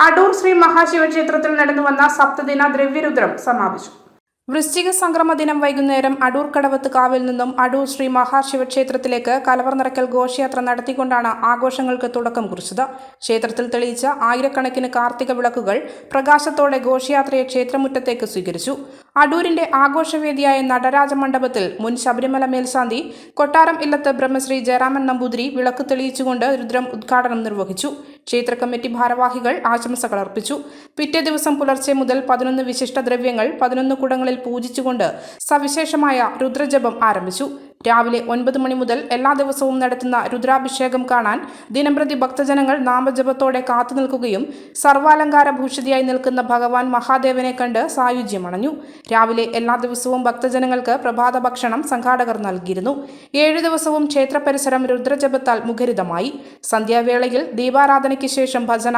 അടൂർ ശ്രീ മഹാശിവക്ഷേത്രത്തിൽ നടന്നുവന്ന സപ്തദിന ദ്രവ്യരുദ്രം സമാപിച്ചു. വൃശ്ചിക സംക്രമ ദിനം വൈകുന്നേരം അടൂർ കടവത്ത് കാവിൽ നിന്നും അടൂർ ശ്രീ മഹാശിവക്ഷേത്രത്തിലേക്ക് കലവർ നിറയ്ക്കൽ ഘോഷയാത്ര നടത്തിക്കൊണ്ടാണ് ആഘോഷങ്ങൾക്ക് തുടക്കം കുറിച്ചത്. ക്ഷേത്രത്തിൽ തെളിയിച്ച ആയിരക്കണക്കിന് കാർത്തിക വിളക്കുകൾ പ്രകാശത്തോടെ ഘോഷയാത്രയെ ക്ഷേത്രമുറ്റത്തേക്ക് സ്വീകരിച്ചു. അടൂരിന്റെ ആഘോഷവേദിയായ നടരാജ മണ്ഡപത്തിൽ മുൻ ശബരിമല മേൽശാന്തി കൊട്ടാരം ഇല്ലത്ത് ബ്രഹ്മശ്രീ ജയരാമൻ നമ്പൂതിരി വിളക്ക് തെളിയിച്ചുകൊണ്ട് രുദ്രം ഉദ്ഘാടനം നിർവഹിച്ചു. ക്ഷേത്ര കമ്മിറ്റി ഭാരവാഹികൾ ആശംസകൾ അർപ്പിച്ചു. പിറ്റേ ദിവസം പുലർച്ചെ മുതൽ 11 വിശിഷ്ട ദ്രവ്യങ്ങൾ 11 കുടങ്ങളിൽ പൂജിച്ചുകൊണ്ട് സവിശേഷമായ രുദ്രജപം ആരംഭിച്ചു. രാവിലെ 9 മണി മുതൽ എല്ലാ ദിവസവും നടത്തുന്ന രുദ്രാഭിഷേകം കാണാൻ ദിനംപ്രതി ഭക്തജനങ്ങൾ നാമജപത്തോടെ കാത്തുനിൽക്കുകയും സർവാലങ്കാര ഭൂഷിതയായി നിൽക്കുന്ന ഭഗവാൻ മഹാദേവനെ കണ്ട് സായുജ്യമണഞ്ഞു. രാവിലെ എല്ലാ ദിവസവും ഭക്തജനങ്ങൾക്ക് പ്രഭാത ഭക്ഷണം സംഘാടകർ നൽകിയിരുന്നു. 7 ദിവസവും ക്ഷേത്ര പരിസരം രുദ്രജപത്താൽ മുഖരിതമായി. സന്ധ്യാവേളയിൽ ദീപാരാധനയ്ക്ക് ശേഷം ഭജന,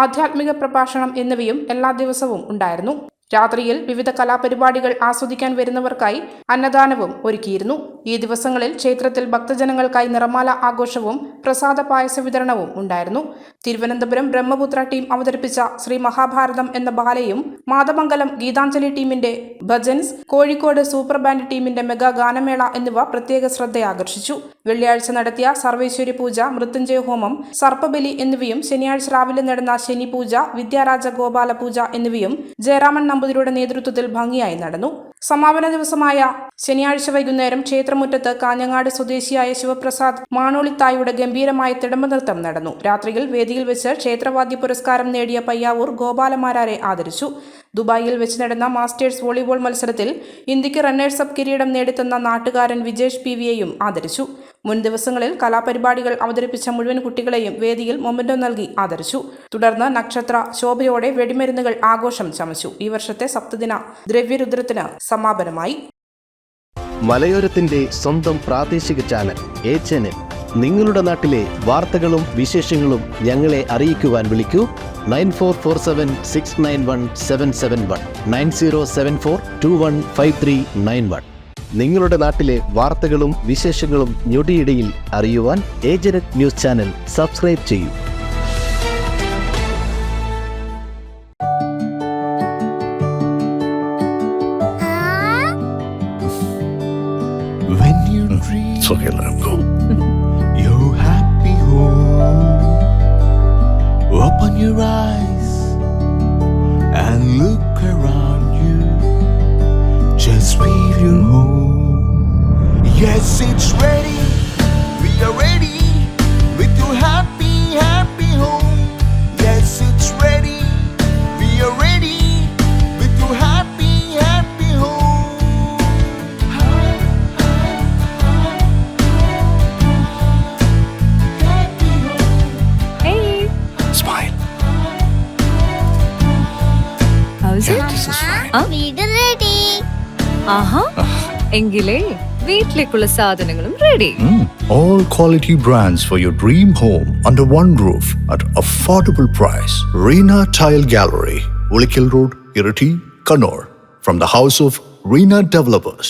ആധ്യാത്മിക പ്രഭാഷണം എന്നിവയും എല്ലാ ദിവസവും ഉണ്ടായിരുന്നു. രാത്രിയിൽ വിവിധ കലാപരിപാടികൾ ആസ്വദിക്കാൻ വരുന്നവർക്കായി അന്നദാനവും ഒരുക്കിയിരുന്നു. ഈ ദിവസങ്ങളിൽ ക്ഷേത്രത്തിൽ ഭക്തജനങ്ങൾക്കായി നിറമാല ആഘോഷവും പ്രസാദ പായസ വിതരണവും ഉണ്ടായിരുന്നു. തിരുവനന്തപുരം ബ്രഹ്മപുത്ര ടീം അവതരിപ്പിച്ച ശ്രീ മഹാഭാരതം എന്ന ബാലയും മാതമംഗലം ഗീതാഞ്ജലി ടീമിന്റെ ഭജൻസ്, കോഴിക്കോട് സൂപ്പർ ബാൻഡ് ടീമിന്റെ മെഗാ ഗാനമേള എന്നിവ പ്രത്യേക ശ്രദ്ധയാകർഷിച്ചു. വെള്ളിയാഴ്ച നടത്തിയ സർവേശ്വരി പൂജ, മൃത്യുഞ്ജയ ഹോമം, സർപ്പബലി എന്നിവയും ശനിയാഴ്ച രാവിലെ നടന്ന ശനി പൂജ, വിദ്യാരാജ ഗോപാല പൂജ എന്നിവയും ജയരാമൻ നമ്പൂതിരിയുടെ നേതൃത്വത്തിൽ ഭംഗിയായി നടന്നു. സമാപന ദിവസമായ ശനിയാഴ്ച വൈകുന്നേരം ക്ഷേത്രമുറ്റത്ത് കാഞ്ഞങ്ങാട് സ്വദേശിയായ ശിവപ്രസാദ് മാണോളിത്തായുടെ ഗംഭീരമായ തിടമ്പ നൃത്തം നടന്നു. രാത്രിയിൽ വേദിയിൽ വെച്ച് ക്ഷേത്രവാദ്യ പുരസ്കാരം നേടിയ പയ്യാവൂർ ഗോപാലമാരാരെ ആദരിച്ചു. ദുബായിൽ വെച്ച് നടന്ന മാസ്റ്റേഴ്സ് വോളിബോൾ മത്സരത്തിൽ ഇന്ത്യക്ക് റണ്ണേഴ്സ് അപ്പ് കിരീടം നേടിത്തന്ന നാട്ടുകാരൻ വിജേഷ് PVയെയും ആദരിച്ചു. മുൻ ദിവസങ്ങളിൽ കലാപരിപാടികൾ അവതരിപ്പിച്ച മുഴുവൻ കുട്ടികളെയും വേദിയിൽ മൊമെന്റോ നൽകി ആദരിച്ചു. തുടർന്ന് നക്ഷത്ര ശോഭയോടെ വെടിമരുന്നുകൾ ആഘോഷം ചമച്ചു. ഈ വർഷത്തെ സപ്തദിന ദ്രവ്യരുദ്രത്തിന് സമാപനമായി. മലയോരത്തിന്റെ സ്വന്തം പ്രാദേശിക ചാനൽ HNN. നിങ്ങളുടെ നാട്ടിലെ വാർത്തകളും വിശേഷങ്ങളും ഞങ്ങളെ അറിയിക്കുവാൻ വിളിക്കൂ 9447691771 9074215391. നിങ്ങളുടെ നാട്ടിലെ വാർത്തകളും വിശേഷങ്ങളും ഞൊടിയിടയിൽ അറിയുവാൻ ഏജനറ്റ് ന്യൂസ് ചാനൽ സബ്സ്ക്രൈബ് ചെയ്യൂ. When you dream, it's okay, let him go. Your happy home. Open your eyes and look around you. Just feel your home. Yes, it's ready. We are ready with your happy, happy home. Yes, it's ready. We are ready with your happy, happy home. Hey. Smile. How's it? This is fine. വീട് ready. ആഹാ. എങ്കിലേ വീട്ടിലേക്കുള്ള സാധനങ്ങളും ready. All quality brands for your dream home under one roof at affordable price. Reena Tile Gallery, Ulikil Road, Irati, Kannur. From the house of Reena Developers.